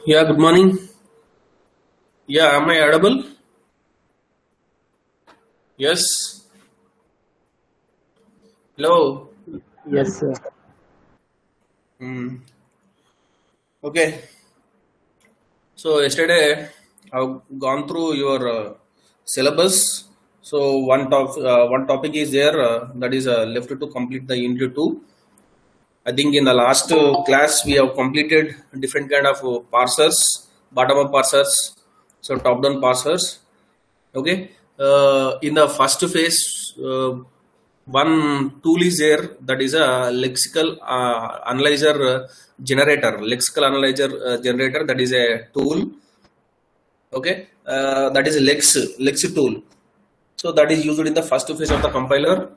Yeah, good morning. Yeah, am I audible? Yes. Hello. Yes, sir. Hmm. Okay. So yesterday I've gone through your syllabus. So one topic is there that is left to complete the unit two. I think in the last class we have completed different kind of parsers, bottom up parsers, so top down parsers. Okay. In the first phase, one tool is there, that is a lexical analyzer generator. Lexical analyzer generator, that is a tool. Okay. That is a Lex tool. So that is used in the first phase of the compiler.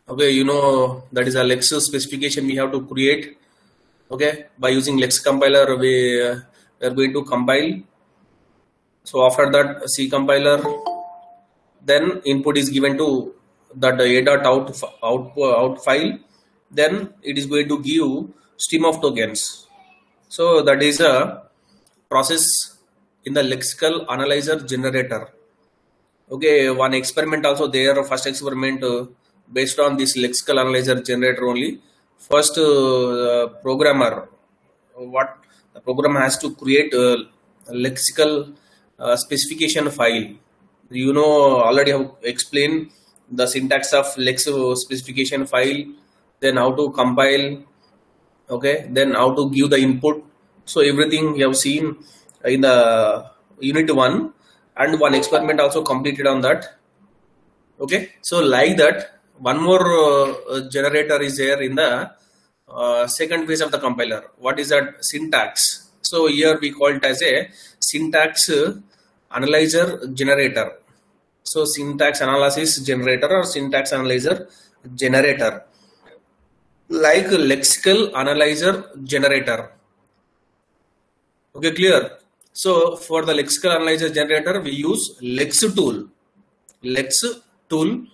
Okay, you know that is a Lex specification we have to create. Okay, by using Lex compiler we are going to compile. So after that C compiler, then input is given to that a.out file. Then it is going to give stream of tokens. So that is a process in the lexical analyzer generator. Okay, one experiment also there. First experiment based on this lexical analyzer generator only. First programmer, what the program has to create a lexical specification file. You know, already have explained the syntax of lex specification file, then how to compile, okay, then how to give the input. So everything you have seen in the unit 1, and one experiment also completed on that. Okay, so like that, one more generator is there in the second phase of the compiler. What is that? Syntax. So here we call it as a syntax analyzer generator. So syntax analysis generator or syntax analyzer generator, like lexical analyzer generator. Okay, clear? So for the lexical analyzer generator, we use Lex tool. Lex tool.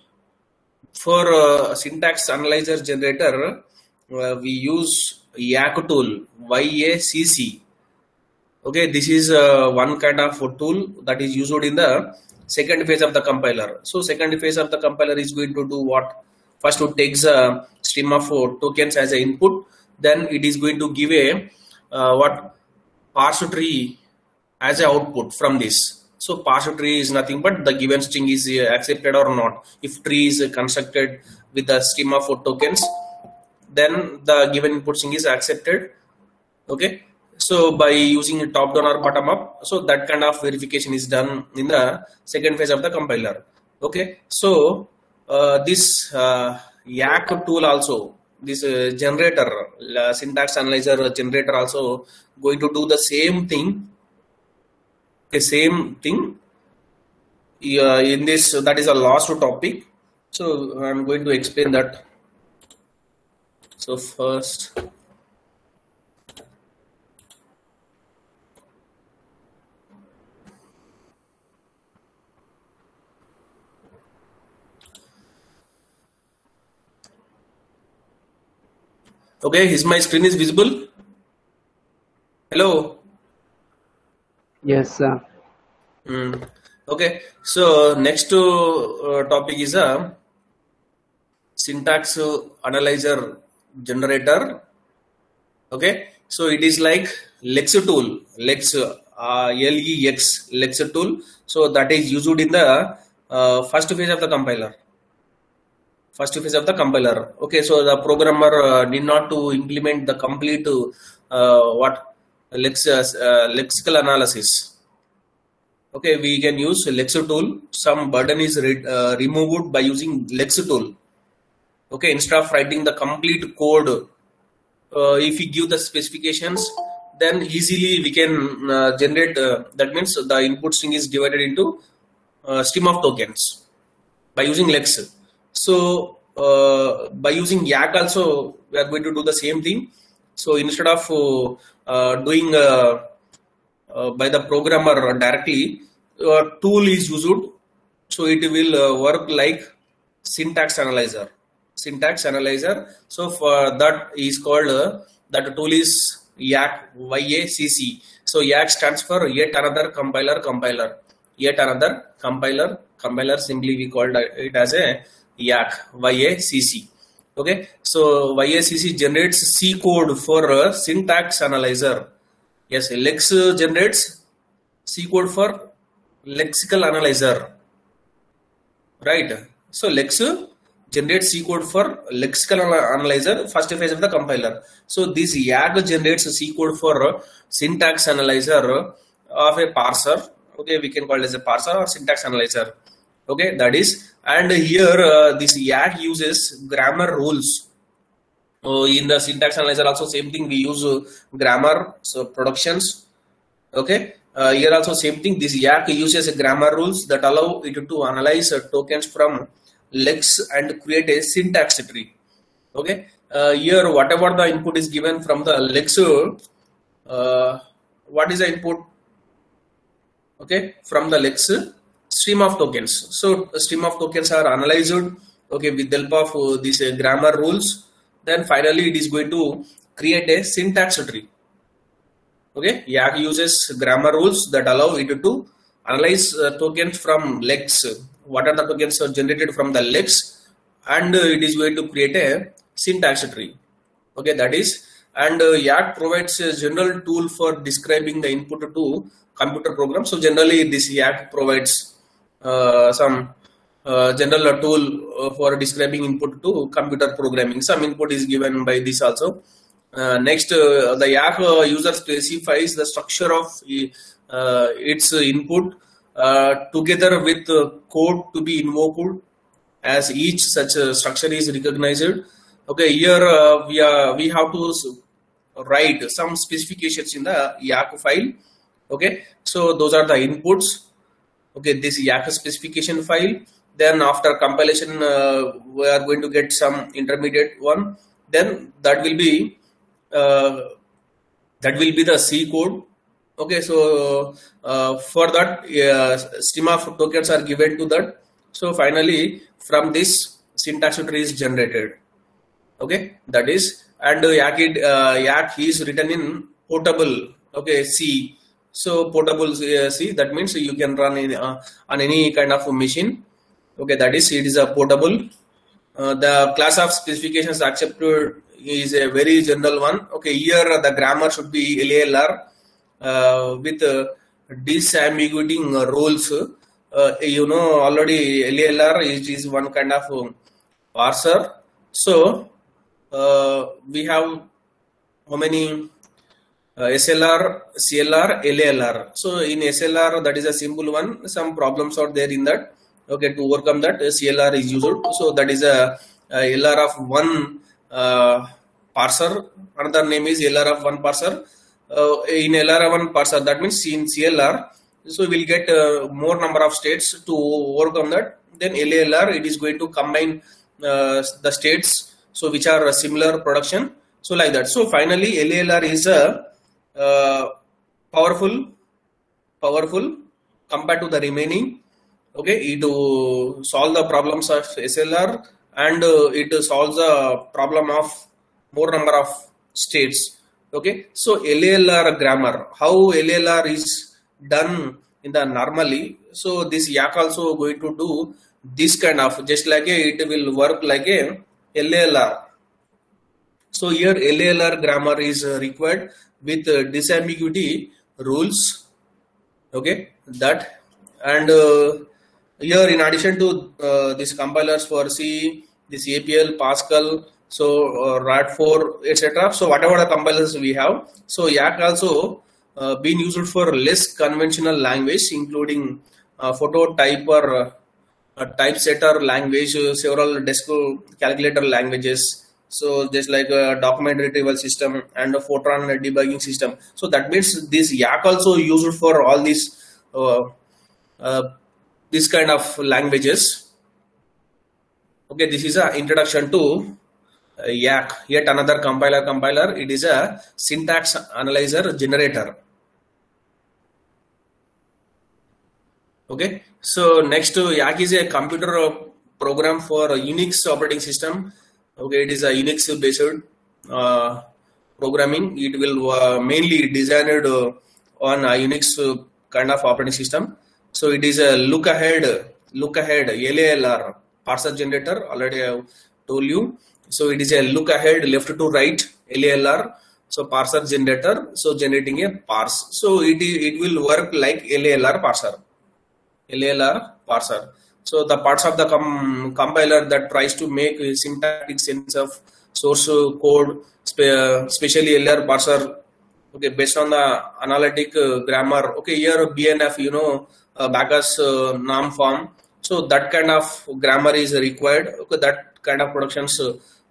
For syntax analyzer generator, we use YACC tool. YACC. Okay, this is one kind of tool that is used in the second phase of the compiler. So second phase of the compiler is going to do what? First it takes a stream of tokens as an input. Then it is going to give a what? Parse tree as an output from this. So parse tree is nothing but the given string is accepted or not. If tree is constructed with the stream of tokens, then the given input string is accepted. Okay. So by using top down or bottom up, so that kind of verification is done in the second phase of the compiler. Okay. So this YACC tool also, this generator, syntax analyzer generator also going to do the same thing. The same thing in this, that is a last topic. So I'm going to explain that. So first, okay, is my screen is visible? Hello. Yes, sir. Okay, so next topic is a syntax analyzer generator. Okay, so it is like Lex tool, Lex Lex tool. So that is used in the first phase of the compiler. First phase of the compiler. Okay, so the programmer need not to implement the complete lexical analysis. Okay, we can use Lex tool. Some burden is removed by using Lex tool. Okay, instead of writing the complete code, if we give the specifications, then easily we can generate. That means the input string is divided into stream of tokens by using Lex. So by using YACC also, we are going to do the same thing. So instead of doing by the programmer directly, tool is used. So it will work like syntax analyzer. Syntax analyzer. So for that is called that tool is YAC, YACC. So YAC stands for yet another compiler. Yet another compiler. Simply we called it as a YAC, YACC. Okay, so YACC generates C code for a syntax analyzer. Yes, Lex generates C code for lexical analyzer. Right. So Lex generates C code for lexical analyzer, first phase of the compiler. So this YAC generates C code for syntax analyzer of a parser. Okay, we can call it as a parser or syntax analyzer. Okay, that is, and here this YAC uses grammar rules. In the syntax analyzer also same thing, we use grammar, so productions. Okay, here also same thing, this YAC uses grammar rules that allow it to analyze tokens from Lex and create a syntax tree. Okay, here whatever the input is given from the Lex, what is the input? Okay, from the Lex stream of tokens. So stream of tokens are analyzed, okay, with the help of these grammar rules. Then finally it is going to create a syntax tree. Okay, YAC uses grammar rules that allow it to analyze tokens from Lex. What are the tokens generated from the Lex, and it is going to create a syntax tree. Okay, that is, and YAC provides a general tool for describing the input to computer program. So generally this YAC provides some general tool for describing input to computer programming. Some input is given by this also. Next, the YAC user specifies the structure of its input together with code to be invoked as each such structure is recognized. Okay, here we have to write some specifications in the YAC file. Okay, so those are the inputs. Okay, this YAC specification file. Then after compilation, we are going to get some intermediate one. Then that will be the C code. Okay, so for that stream of tokens are given to that. So finally from this syntax tree is generated. Okay, that is, and YAC is written in portable. Okay, C. So portable C, that means you can run in, on any kind of machine. Okay, that is, it is a portable. The class of specifications accepted is a very general one. Okay, here the grammar should be LALR with disambiguating roles. You know already LALR is one kind of parser. So we have how many SLR, CLR, LALR. So in SLR, that is a simple one. Some problems are there in that. Okay, to overcome that, CLR is used. So that is a LR of one parser. Another name is LR of one parser. In LR of one parser, that means in CLR, so we will get more number of states to overcome that. Then LALR, it is going to combine the states, so which are similar production. So like that. So finally, LALR is a powerful compared to the remaining. Okay, it solve the problems of SLR, and it solves the problem of more number of states. Okay, so LALR grammar, how LALR is done in the normally. So this YAC also going to do this kind of, just like it will work like a LALR. So here LALR grammar is required with disambiguity rules. Okay, that, and here in addition to these compilers for C, this APL, Pascal, so RAD4, etc. So whatever the compilers we have, so YAC also been used for less conventional language, including phototyper, typesetter language, several desk calculator languages. So just like a document retrieval system and a Fortran debugging system. So that means this YAC also used for all these this kind of languages. Okay, this is an introduction to YAC, yet another compiler. It is a syntax analyzer generator. Okay, so next, YAC is a computer program for a Unix operating system. Okay, it is a Unix based programming. It will mainly designed on a Unix kind of operating system. So it is a look ahead LALR parser generator. Already I have told you. So it is a look ahead left to right LALR. So parser generator. So generating a parse. So it will work like LALR parser. LALR parser. So the parts of the compiler that tries to make a syntactic sense of source code, especially LALR parser. Okay, based on the analytic grammar. Okay, here BNF, Backus norm form. So that kind of grammar is required. Okay, that kind of productions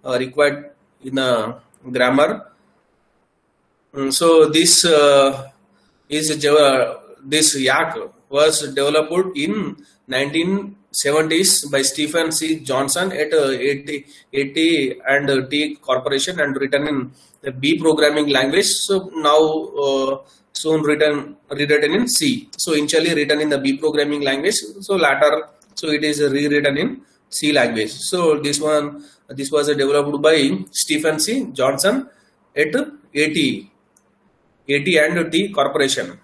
required in a grammar. So this this Yak was developed in 1970s by Stephen C. Johnson at AT&T Corporation and written in the B programming language. So now soon rewritten in C. So initially written in the B programming language. So later, so it is rewritten in C language. So this was developed by Stephen C. Johnson at AT&T Corporation.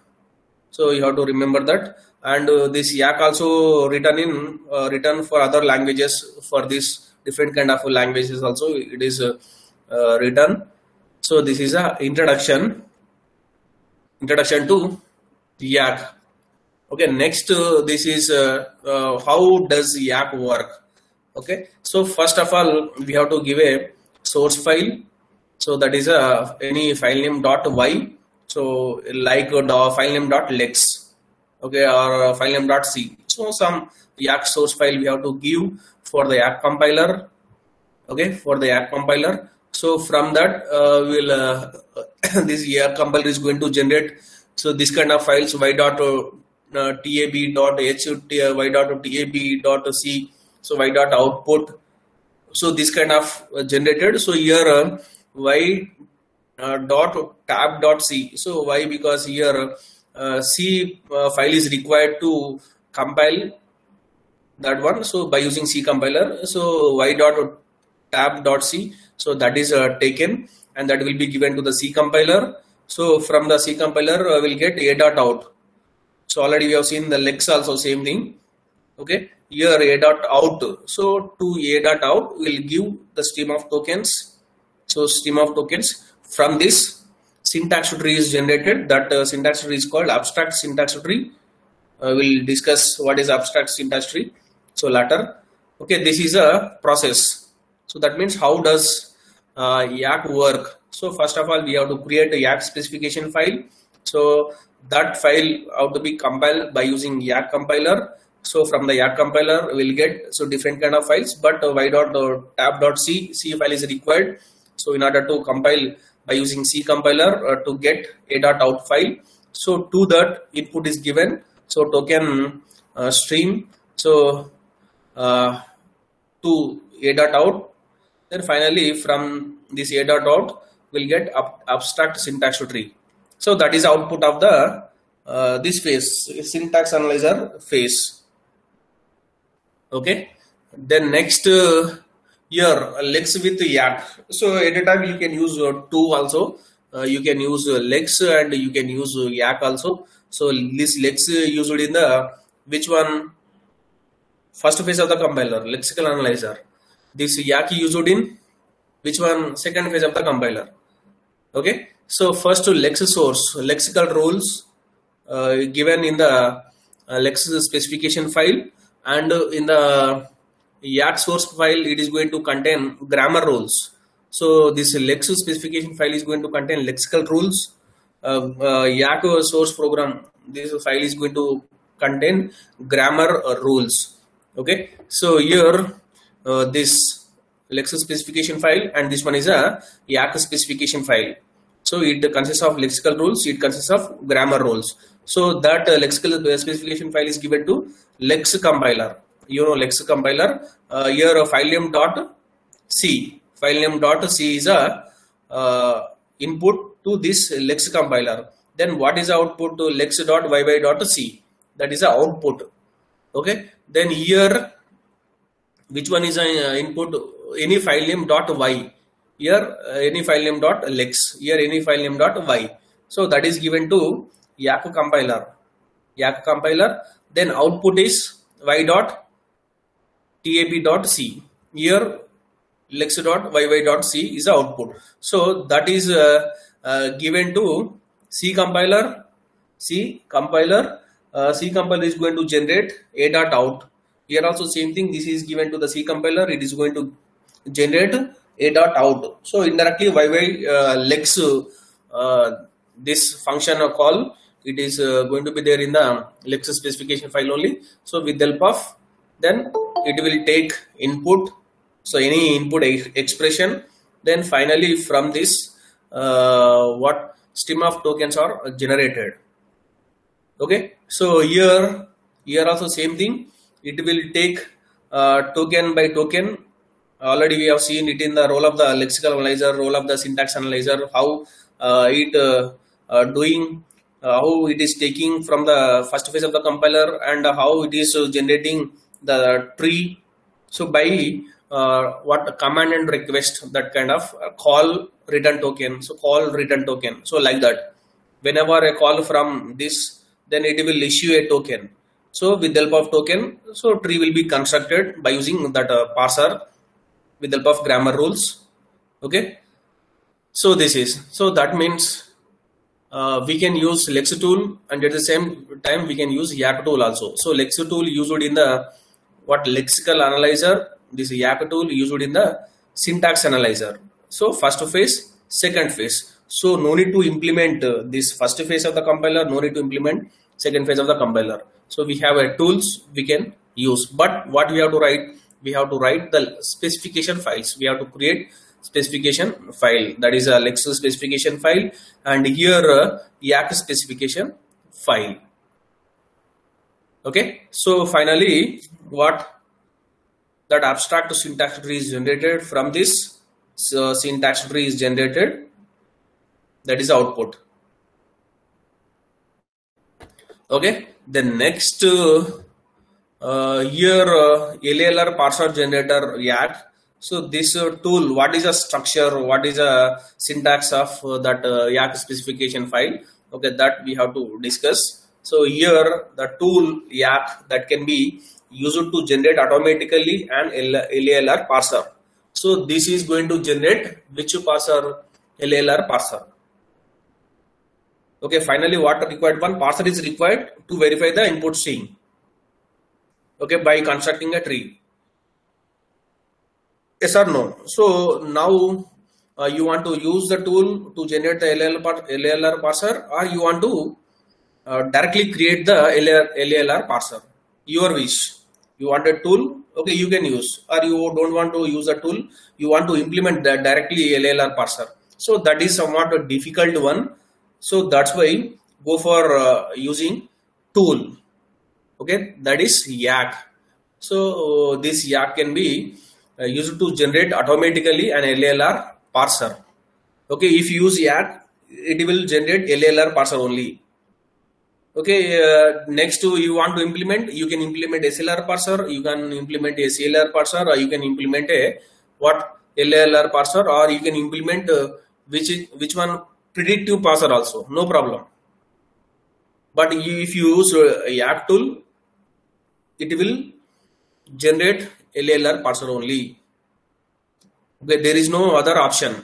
So you have to remember that. And this Yak also written for other languages, for this different kind of languages also it is written. So this is a introduction to Yak. Okay, next this is how does Yak work. Okay, so first of all we have to give a source file. So that is any file name .y. So like file name .lex. Okay, or file name .c. So some Yak source file we have to give for the Yak compiler. Okay, for the Yak compiler. So from that this Yak compiler is going to generate so this kind of files y.tab.h, y.tab.c, so y.output. So this kind of generated. So here y.tab.c. So why? Because here C file is required to compile that one. So by using C compiler, so y.tab.c. So that is taken and that will be given to the C compiler. So from the C compiler we'll get a.out. So already we have seen the lex also same thing. Okay, here a.out. So to a.out will give the stream of tokens. So stream of tokens. From this syntax tree is generated. That syntax tree is called abstract syntax tree. We'll discuss what is abstract syntax tree. So later. Okay, this is a process. So that means how does Yak work? So first of all we have to create a Yak specification file. So that file have to be compiled by using Yak compiler. So from the Yak compiler we'll get so different kind of files, but y.tab.c file is required. So in order to compile by using C compiler to get a.out file. So to that input is given. So token stream. So to a.out. Then finally from this a.out we'll get abstract syntax tree. So that is output of the this phase, syntax analyzer phase. Okay. Then next here lex with Yak. So at a time you can use two also. You can use lex and you can use Yak also. So this lex used in the which one? First phase of the compiler, lexical analyzer. This Yak used in which one? Second phase of the compiler. Okay. So first to lex source, lexical rules given in the lex specification file, and in the Yak source file it is going to contain grammar rules. So this lex specification file is going to contain lexical rules. Yak source program, this file is going to contain grammar rules. Okay, so here this lex specification file and this one is a Yak specification file. So it consists of lexical rules, it consists of grammar rules. So that lexical specification file is given to lex compiler. Lex compiler. Here file name .c. File name .c is a input to this lex compiler. Then what is the output to lex.yy.c? That is the output. Okay. Then here which one is an input? Any file name .y. here any file name dot lex, here any file name dot y. So that is given to Yak compiler. Then output is y dot tab dot c. Here lex dot yy dot c is the output. So that is given to C compiler. C compiler is going to generate a dot out. Here also same thing. This is given to the C compiler. It is going to generate a dot out. So indirectly lex this function call, it is going to be there in the lex specification file only. So with the help of, then it will take input. So any input expression. Then finally from this what stream of tokens are generated. Okay, so here also same thing. It will take token by token. Already we have seen it in the role of the lexical analyzer, role of the syntax analyzer, how how it is taking from the first phase of the compiler and how it is generating the tree. So by what command and request, that kind of call return token. So call return token. So like that, whenever a call from this, then it will issue a token. So with the help of token, so tree will be constructed by using that parser with the help of grammar rules. Okay. So that means we can use lex tool, and at the same time we can use Yak tool also. So lex tool used in the lexical analyzer. This Yak tool used in the syntax analyzer. So first phase, second phase. So no need to implement this first phase of the compiler, no need to implement second phase of the compiler. So we have tools we can use. But what we have to write? We have to write the specification files. We have to create specification file, that is a lex specification file, and here Yak specification file. Okay, so finally what that abstract syntax tree is generated from this syntax tree is generated, that is output. Okay, the next here LALR parser generator Yak. So this tool, what is a structure, what is a syntax of that Yak specification file? Okay, that we have to discuss. So here the tool Yak that can be used to generate automatically an LALR parser. So this is going to generate which parser? LALR parser. Okay, finally what required? One parser is required to verify the input string. Okay, by constructing a tree. Yes or no? So now you want to use the tool to generate the LALR parser, or you want to directly create the LALR parser? Your wish. You want a tool, okay, you can use, or you don't want to use a tool, you want to implement that directly LALR parser. So that is somewhat a difficult one. So that's why go for using tool. Okay, that is Yak. So this Yak can be used to generate automatically an LALR parser. Okay, if you use Yak, it will generate LALR parser only. Okay, next to you want to implement, you can implement SLR parser, you can implement a CLR parser, or you can implement a LALR parser, or you can implement which one, predictive parser also, no problem. But if you use Yak tool, it will generate LALR parser only. Okay, there is no other option.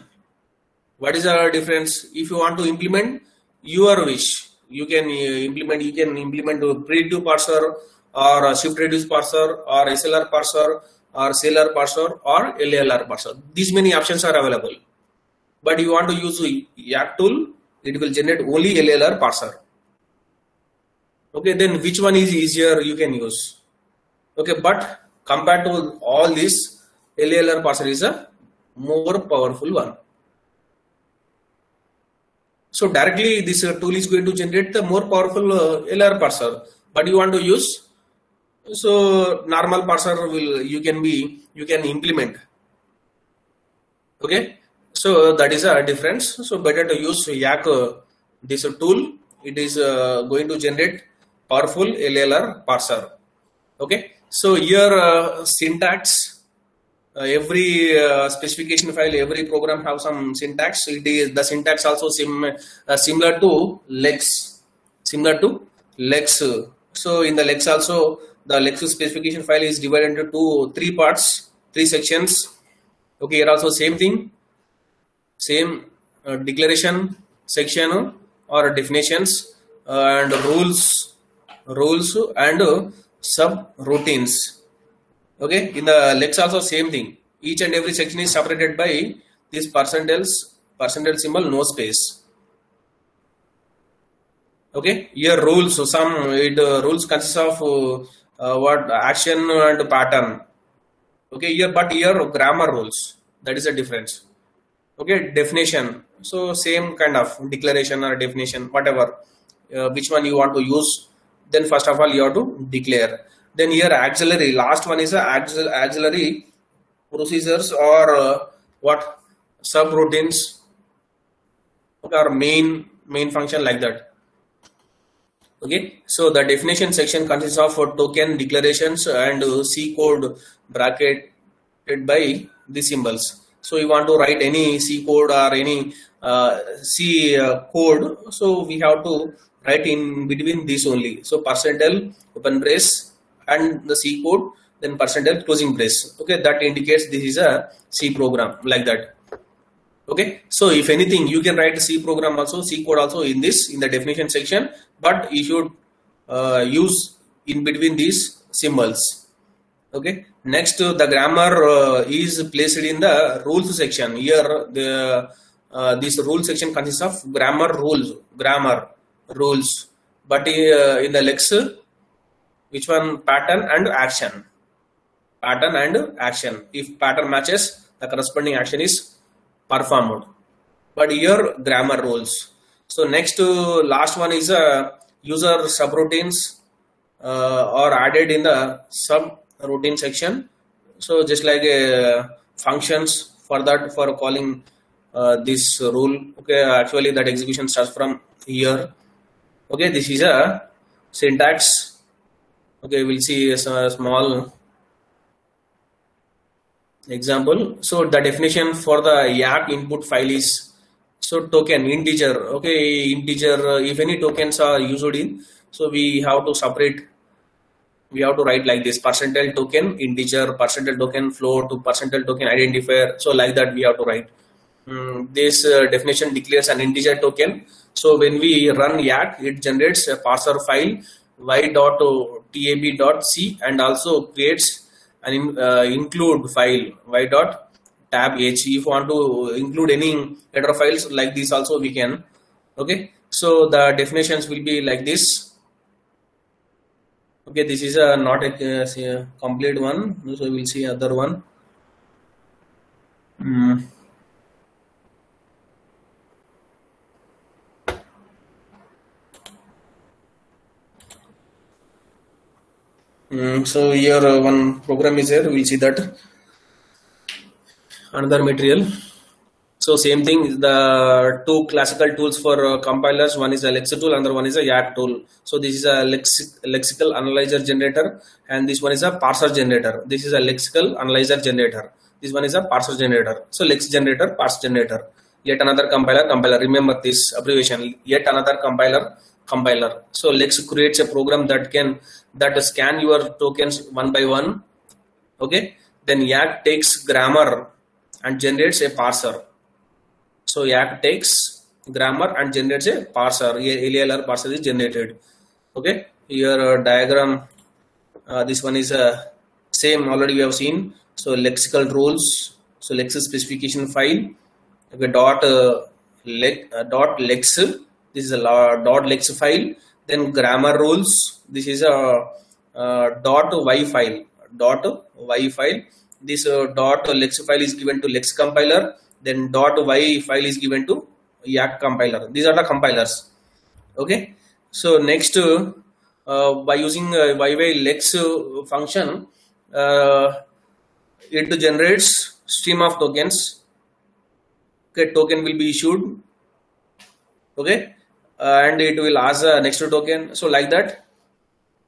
What is the difference? If you want to implement your wish, you can implement a predictive parser, or a shift reduce parser, or SLR parser, or CLR parser, or LALR parser. These many options are available. But you want to use Yak tool, it will generate only LALR parser. Okay, then which one is easier you can use? Okay, but compared to all this, LALR parser is a more powerful one. So directly this tool is going to generate the more powerful LALR parser, but you want to use, so normal parser you can implement. Okay, so that is a difference. So better to use Yak this tool. It is going to generate powerful LALR parser. Okay, so here syntax every specification file, every program have some syntax. It is the syntax also similar to Lex, similar to Lex. So in the Lex also, the Lex specification file is divided into three parts, three sections. Okay, here also same thing, same declaration section or definitions and rules and subroutines. Okay, in the Lex also same thing. Each and every section is separated by this percentage symbol, no space. Okay, here rules. So some rules consist of what action and pattern. Okay, here but here grammar rules. That is a difference. Okay, definition. So same kind of declaration or definition, whatever, which one you want to use. Then first of all you have to declare. Then here auxiliary. Last one is auxiliary procedures or what subroutines or main function, like that. Okay, so the definition section consists of token, declarations and C code bracketed by the symbols. So you want to write any C code or any C code, so we have to write in between these only. So percentile open brace and the C code, then percentile closing brace. Okay, that indicates this is a C program, like that. Okay, so if anything you can write C program also, C code also in the definition section, but you should use in between these symbols. Okay, next the grammar is placed in the rules section. Here this rule section consists of grammar rules, but in the Lex, which one? Pattern and action. If pattern matches, the corresponding action is performed, but here grammar rules. So next last one is user subroutines or added in the subroutine section. So just like functions for that, for calling this rule. Okay, actually that execution starts from here. Okay, this is a syntax. Okay, we'll see a small example. So the definition for the Yak input file is, so token, integer. Okay, integer, if any tokens are used in, so we have to separate, we have to write like this: percentile token integer, percentile token float, to percentile token identifier. So like that we have to write. This definition declares an integer token. So when we run Yak, it generates a parser file y.tab.c and also creates an include file y.tab.h. If you want to include any header files like this also we can. Okay, so the definitions will be like this. Okay, this is not a complete one, so we will see other one. So here one program is here. We'll see that. Another material. So same thing. The two classical tools for compilers. One is a Lex tool, another one is a Yak tool. So this is a lexical analyzer generator, and this one is a parser generator. This is a lexical analyzer generator. This one is a parser generator. So Lex generator, parse generator. Yet another compiler. Remember this abbreviation. Yet another compiler. So Lex creates a program that scan your tokens one by one. Okay, then Yak takes grammar and generates a parser. So Yak takes grammar and generates a parser. LALR parser is generated. Okay, here diagram. This one is same, already we have seen. So lexical rules. So Lex specification file. Okay, dot Lex. This is a .lex file. Then grammar rules. This is a .y file. This .lex file is given to Lex compiler. Then .y file is given to Yak compiler. These are the compilers. Okay. So next, by using YY-lex function, it generates stream of tokens. Okay, token will be issued. Okay. And it will ask the next token. So like that,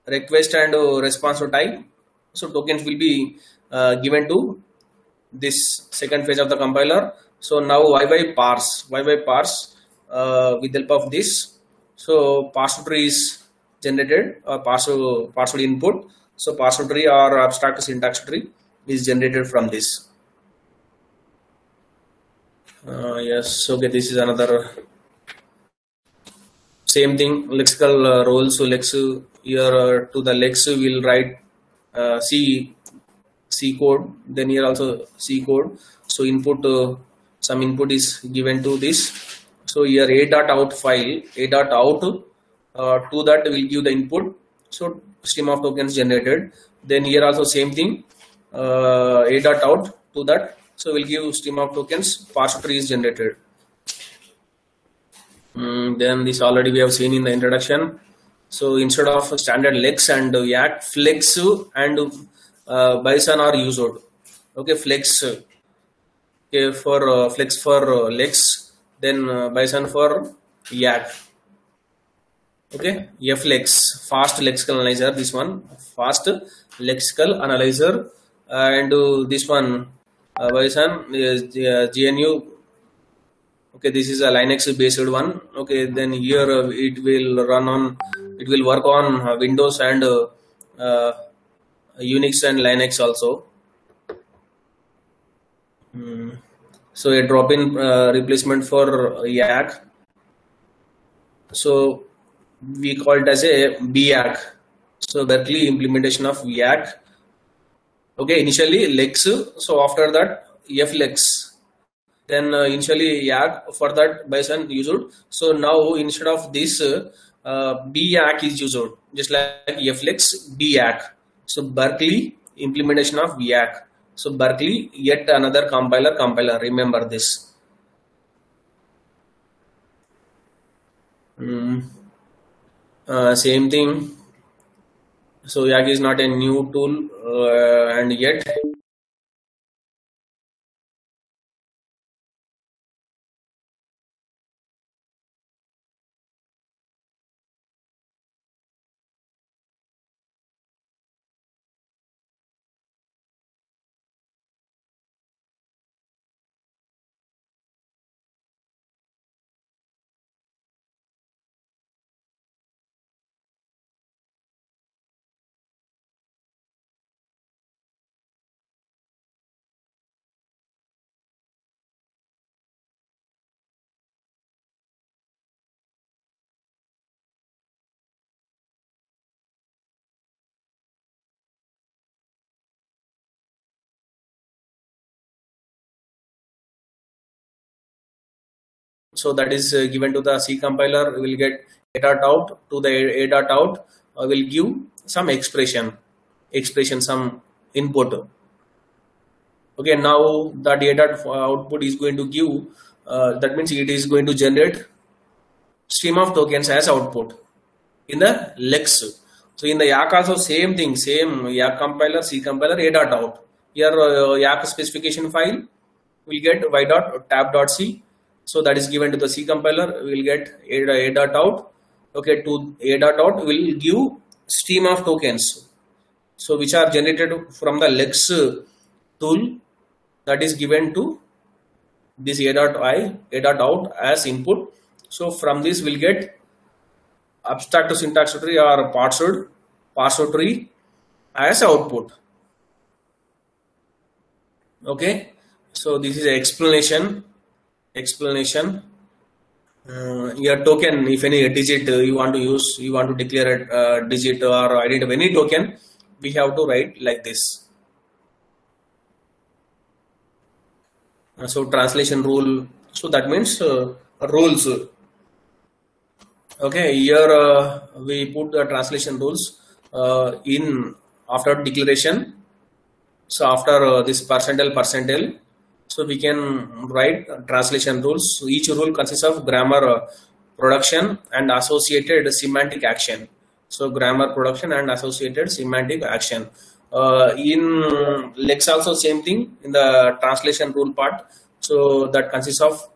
request and response type. So tokens will be given to this second phase of the compiler. So now YY parse with the help of this. So parse tree is generated, or parse input. So parse tree or abstract syntax tree is generated from this. Yes, okay, this is another same thing, lexical roles. So lex here to the lex will write C code, then here also C code. So input, some input is given to this. So here a.out file, a.out to that will give the input. So stream of tokens generated. Then here also same thing, a.out to that. So we'll give stream of tokens, parse tree is generated. Then this already we have seen in the introduction. So instead of standard lex and yak, flex and bison are used. Okay, flex. Okay, for flex for lex, then bison for yak. Okay, flex, fast lexical analyzer. This one, fast lexical analyzer, and this one. Bison is GNU. Okay, this is a Linux based one. Okay, then here it will work on Windows and Unix and Linux also. So a drop-in replacement for yak. So we call it as a BYAC. So Berkeley implementation of yak. Okay, initially lex, so after that flex, then initially yak, for that bison used. So now instead of this BYAC is used, just like flex, BYAC. So Berkeley implementation of yak. So Berkeley, yet another compiler. Remember this. Same thing. So yak is not a new tool, and yet so that is given to the C compiler. We will get a.out to the a.out will give some expression, some input. Okay, now the data output is going to give, that means it is going to generate stream of tokens as output in the lex. So in the yak also same thing, same yak compiler, C compiler, a.out. Here yak specification file will get y.tab.c. So that is given to the C compiler. We will get a.out. Okay, to a.out will give stream of tokens, so which are generated from the lex tool, that is given to this a.out as input. So from this we'll get abstract to syntax tree or parse tree as output. Okay, so this is an explanation. Your token, if any digit you want to use, you want to declare a digit or identify any token, we have to write like this. So translation rule, so that means rules. Okay, here we put the translation rules in after declaration. So after this %, so we can write translation rules. So each rule consists of grammar production and associated semantic action. So grammar production and associated semantic action. In Lex also same thing in the translation rule part. So that consists of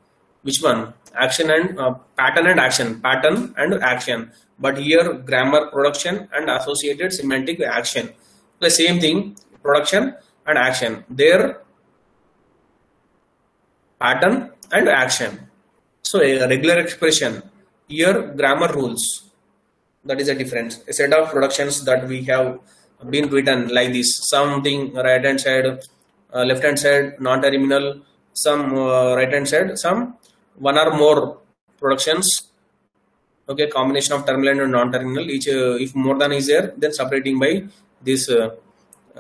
which one? Action and pattern and action. But here grammar production and associated semantic action. The same thing, production and action. There pattern and action. So a regular expression, here grammar rules, that is a difference. A set of productions that we have been written like this, something right hand side, left hand side, non-terminal, some right hand side, some one or more productions. Okay, combination of terminal and non-terminal. Each if more than is there, then separating by this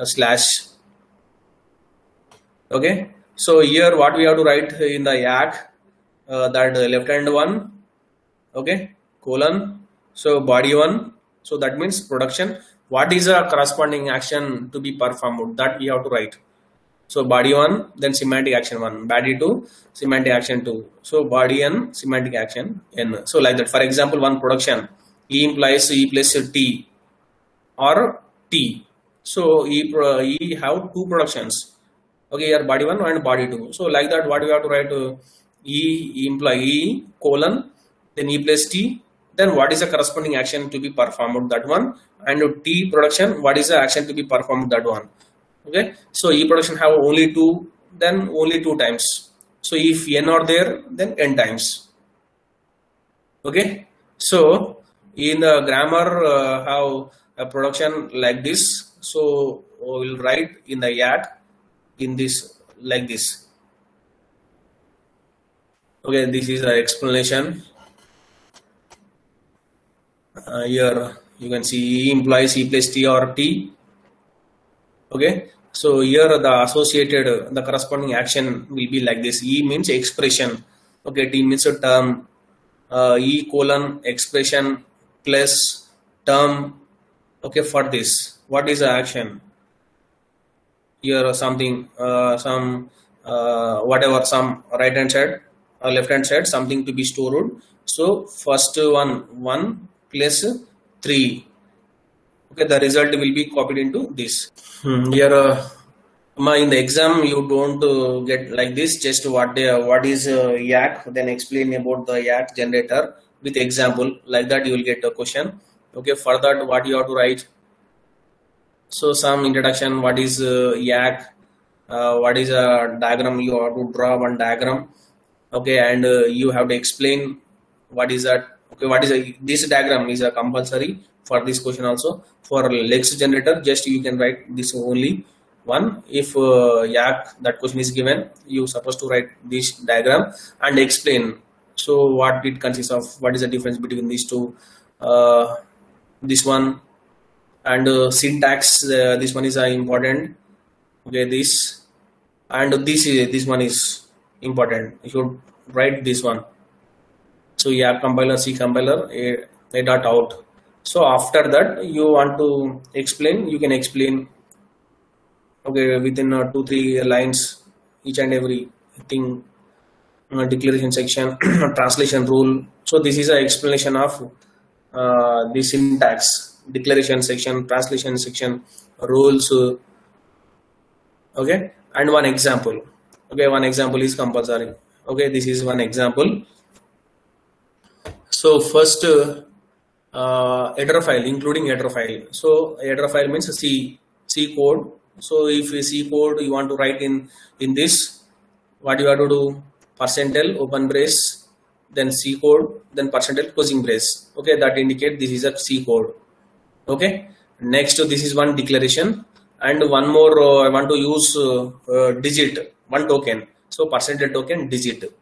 slash. Okay, so here what we have to write in the YAC, that left hand one, okay, colon, so body one, so that means production. What is a corresponding action to be performed, that we have to write. So body one, then semantic action one, body two, semantic action two. So body n, semantic action n. So like that. For example, one production, E implies E plus T or T. So E have two productions. Okay, here body one and body two. So like that, what we have to write, E imply E colon, then E plus T, then what is the corresponding action to be performed, that one, and T production, what is the action to be performed, that one. Okay, so E production have only two, then only two times. So if n are there, then n times. Okay, so in the grammar have a production like this. So we will write in the YAC in this like this. Okay, this is the explanation. Here you can see E implies E plus T or T. Okay, so here the associated, the corresponding action will be like this. E means expression. Okay, T means a term. E colon expression plus term. Okay, for this, what is the action? Here something, some whatever, some right hand side or left hand side, something to be stored. So first one plus 3. Okay, the result will be copied into this. Here in the exam you don't get like this, just what is YAC, then explain about the YAC generator with example, like that you will get a question. Okay, for that what you have to write, so some introduction, what is YAC, what is a diagram, you have to draw one diagram. Okay, and you have to explain what is that. Okay, what is this diagram is a compulsory for this question also. For Lex generator, just you can write this only one. If YAC, that question is given, you supposed to write this diagram and explain. So what it consists of, what is the difference between these two, this one, and syntax, this one is important. Okay, this and this one is important. You should write this one. So YAC compiler, C compiler, a dot out. So after that you want to explain, you can explain. Okay, within 2-3 lines, each and every thing, declaration section, translation rule. So this is an explanation of the syntax, declaration section, translation section, rules. Okay, and one example. Okay, one example is compulsory. Okay, this is one example. So first header file, including header file. So header file means C code. So if C code you want to write in this, what you have to do, %L open brace, then C code, then %L closing brace. Okay, that indicate this is a C code. Okay, next this is one declaration, and one more I want to use digit, one token. So % token digit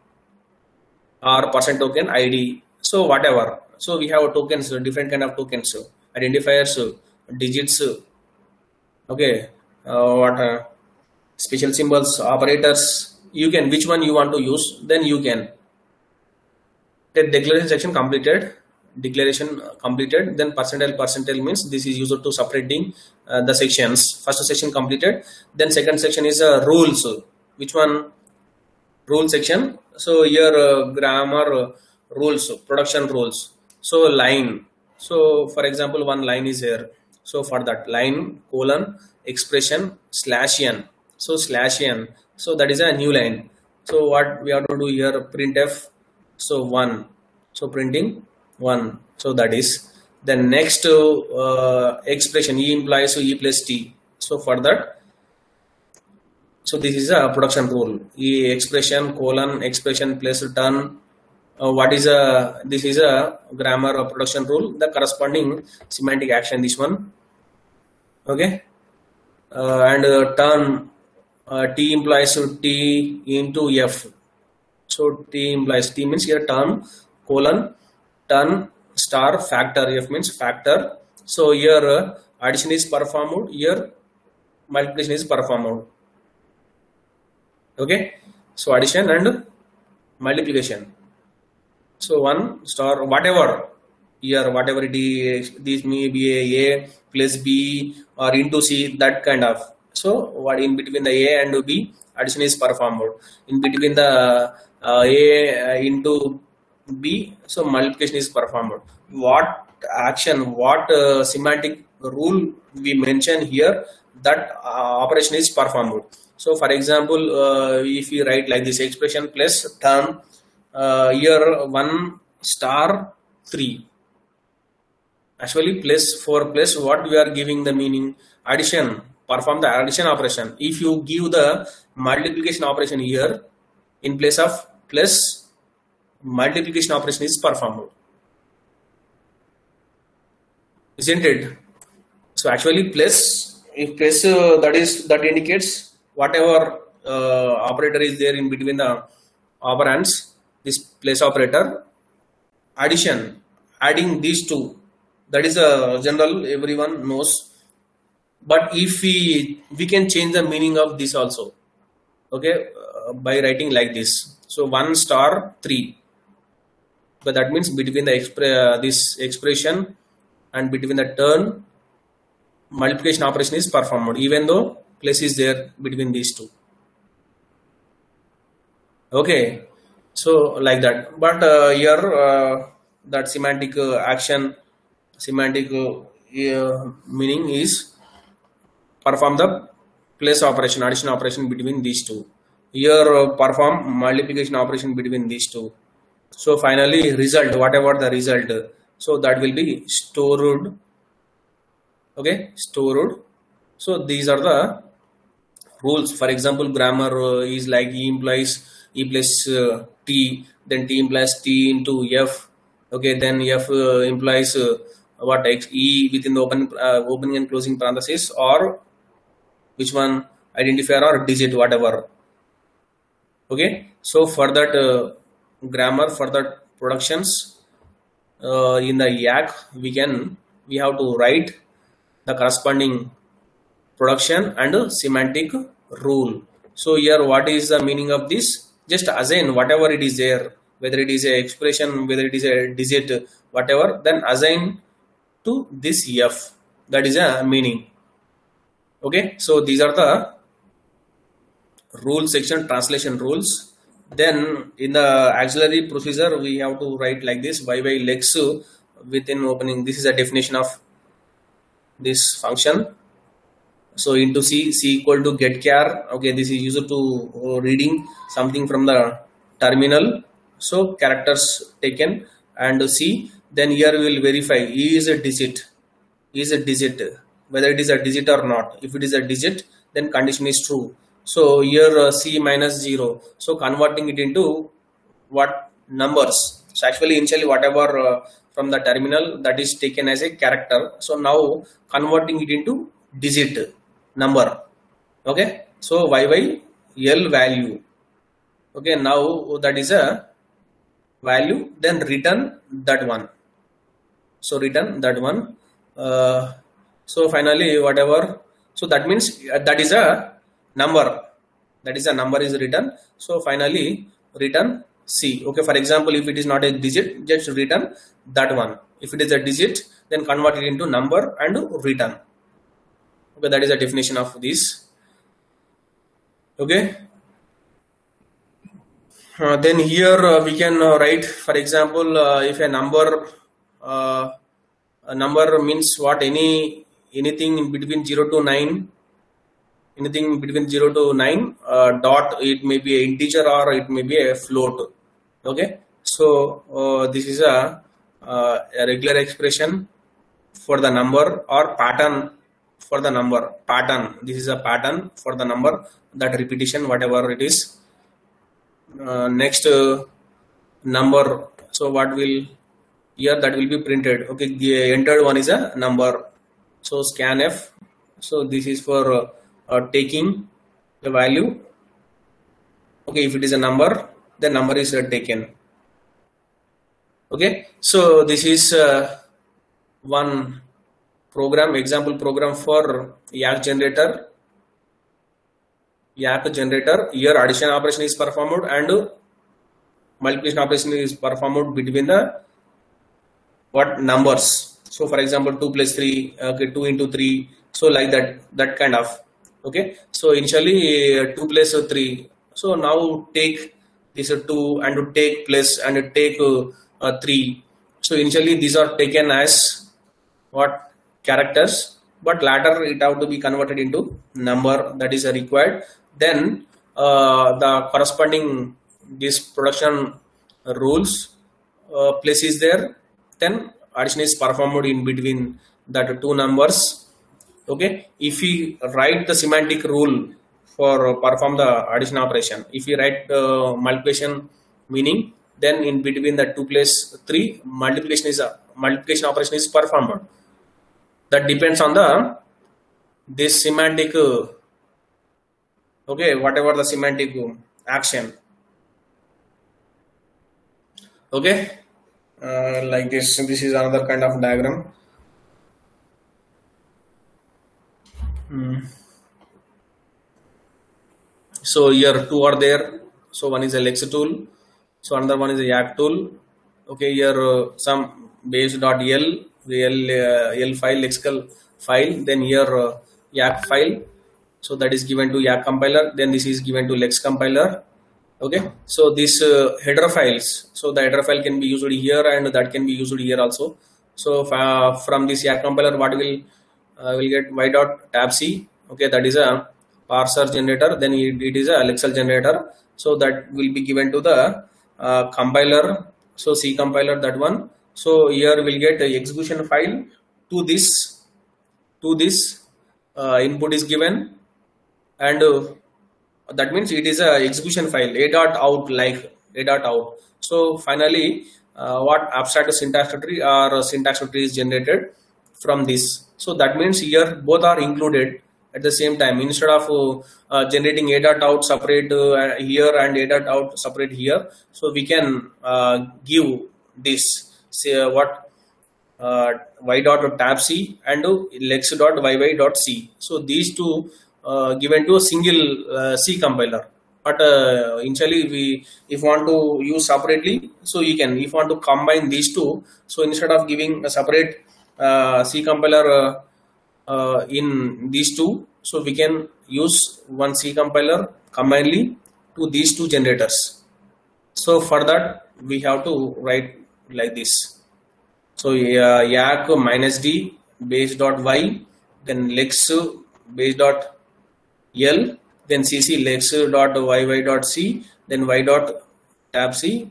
or % token ID. So whatever. So we have tokens, different kind of tokens, identifiers, digits. Okay, what special symbols, operators. You can, which one you want to use, then you can. The declaration section completed, declaration completed, then %L means this is used to separating the sections. First section completed, then second section is rules. Which one? Rule section. So here grammar rules, production rules. So line. So for example, one line is here. So for that, line colon expression /n. So /n. So that is a new line. So what we have to do here, printf. So 1. So printing 1. So that is. Then next expression, E implies E plus T. So for that, So this is a production rule. E expression colon expression plus turn. What is a, this is a grammar of production rule, the corresponding semantic action, this one. Okay. And turn, T implies T into F. So T implies, T means here turn colon turn star factor, F means factor. So here addition is performed, here multiplication is performed. Okay, so addition and multiplication. So one star whatever here, whatever it is, this may be a plus B or into C, that kind of. So what in between the A and B, addition is performed. In between the A into B, so multiplication is performed. What action, what semantic rule we mention here, that operation is performed. So for example, if we write like this, expression plus term, here 1 star 3. Actually plus 4 plus what we are giving the meaning, addition, perform the addition operation. If you give the multiplication operation here, in place of plus, multiplication operation is performed, isn't it? So actually plus, if plus that indicates whatever operator is there in between the operands, this place operator, addition, adding these two, that is a general, everyone knows. But if we can change the meaning of this also, okay, by writing like this. So 1 star 3, but that means between the this expression and between the turn, multiplication operation is performed, even though place is there between these two. Okay, so like that. But here that semantic action, semantic meaning is perform the place operation, addition operation between these two. Here perform multiplication operation between these two. So finally result, whatever the result, so that will be stored. Okay, stored. So these are the rules. For example, grammar is like E implies E plus T, then T implies T into F. Okay, then F implies what X, E within the opening and closing parenthesis, or which one, identifier or digit, whatever. Okay, so for that grammar, for that productions in the YAC, we have to write the corresponding production and semantic rule. So here what is the meaning of this? Just assign whatever it is there, whether it is a expression, whether it is a digit, whatever, then assign to this F. That is a meaning. Okay, so these are the rule section, translation rules. Then in the auxiliary procedure, we have to write like this, by lex within opening. This is a definition of this function. So into C equal to getChar. Okay, this is used to reading something from the terminal. So characters taken and C. Then here we will verify E is a digit. E is a digit, whether it is a digit or not. If it is a digit, then condition is true. So here C minus 0. So converting it into what numbers. So actually initially whatever from the terminal, that is taken as a character. So now converting it into digit number. Okay, so YYL value. Okay, now that is a value, then return that one. So return that one. So finally whatever, so that means that is a number, that is a number is written. So finally return C. Okay, for example, if it is not a digit, just return that one. If it is a digit, then convert it into number and return. Okay, that is the definition of this. Okay, then here we can write, for example, if a number means what, anything in between 0 to 9, anything between 0 to 9 dot, it may be an integer or it may be a float. Okay, so this is a regular expression for the number or pattern for the number pattern. This is a pattern for the number, that repetition, whatever it is. Next number. So what will here, that will be printed. Okay, the entered one is a number. So scanf. So this is for taking the value. Okay, if it is a number, the number is taken. Okay, so this is one program, example program for Yak generator. Yak generator. Here addition operation is performed and multiplication operation is performed between the what numbers. So for example, 2 plus 3, okay, 2 into 3. So like that kind of. Okay, so initially 2 plus 3. So now take this 2 and to take plus and to take 3. So initially these are taken as what characters, but later it have to be converted into number, that is required. Then the corresponding this production rules place is there. Then addition is performed in between that two numbers. Okay, if we write the semantic rule for perform the addition operation, if we write multiplication meaning, then in between the 2 plus 3 multiplication operation is performed. That depends on the this semantic okay, whatever the semantic action. Okay, like this is another kind of diagram. So here two are there. So one is a Lex tool, so another one is a Yak tool. Okay, here some base.l L file, lexical file, then here Yak file. So that is given to Yak compiler, then this is given to Lex compiler. Okay, so this header files, so the header file can be used here and that can be used here also. So from this Yak compiler, what will get y.tabc. Okay, that is a parser generator, then it is a Lexel generator. So that will be given to the compiler. So C compiler, that one. So here we'll get a execution file to this input is given, and that means it is a execution file a.out, like a.out. So finally what abstract syntax tree or syntax tree is generated from this. So that means here both are included at the same time. Instead of generating a.out separate here and a.out separate here, so we can give this, say what y.tabc and lex.yy.c. So these two given to a single C compiler. But initially if want to use separately, so you can. If want to combine these two, so instead of giving a separate C compiler in these two, so we can use one C compiler combinedly to these two generators. So for that we have to write like this. So Yak -d base.y, then Lex base.l, then cc lex.yy.c, then y.tabc.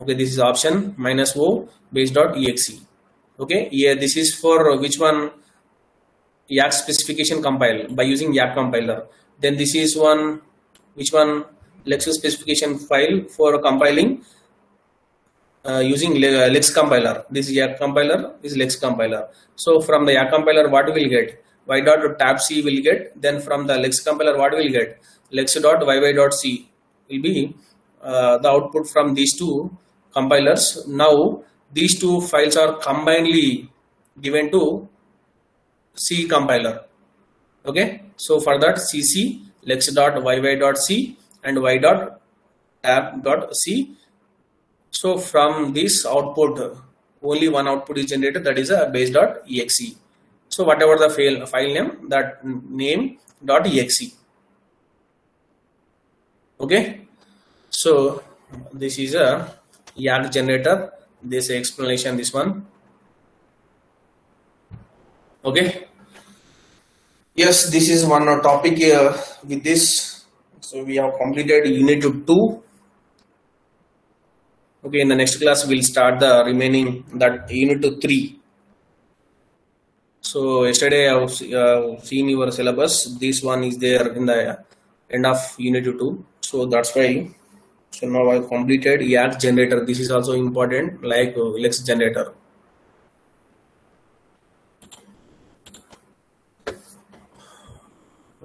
Okay, this is option -o base.exe. Okay, yeah, this is for which one? Yak specification compile by using Yak compiler. Then this is one, which one? Lex specification file for compiling using Lex compiler. This is Yak compiler, this is Lex compiler. So from the Yak compiler, what we will get? y.tabc will get. Then from the Lex compiler, what we will get? lex.yy.c will be the output from these two compilers. Now these two files are combinedly given to C compiler. Okay, so for that cc lex.yy.c and y.tab.c. So from this output, only one output is generated, that is a base.exe. So whatever the file name, that name.exe. Okay, so this is a Yak generator. This explanation, this one. Okay. Yes, this is one topic with this. So we have completed unit 2. Okay, in the next class we'll start the remaining, that unit 3. So yesterday I was seen your syllabus. This one is there in the end of unit 2. So that's why. So now I completed Yak generator. This is also important, like Lex generator.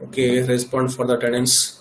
Okay, respond for the attendance.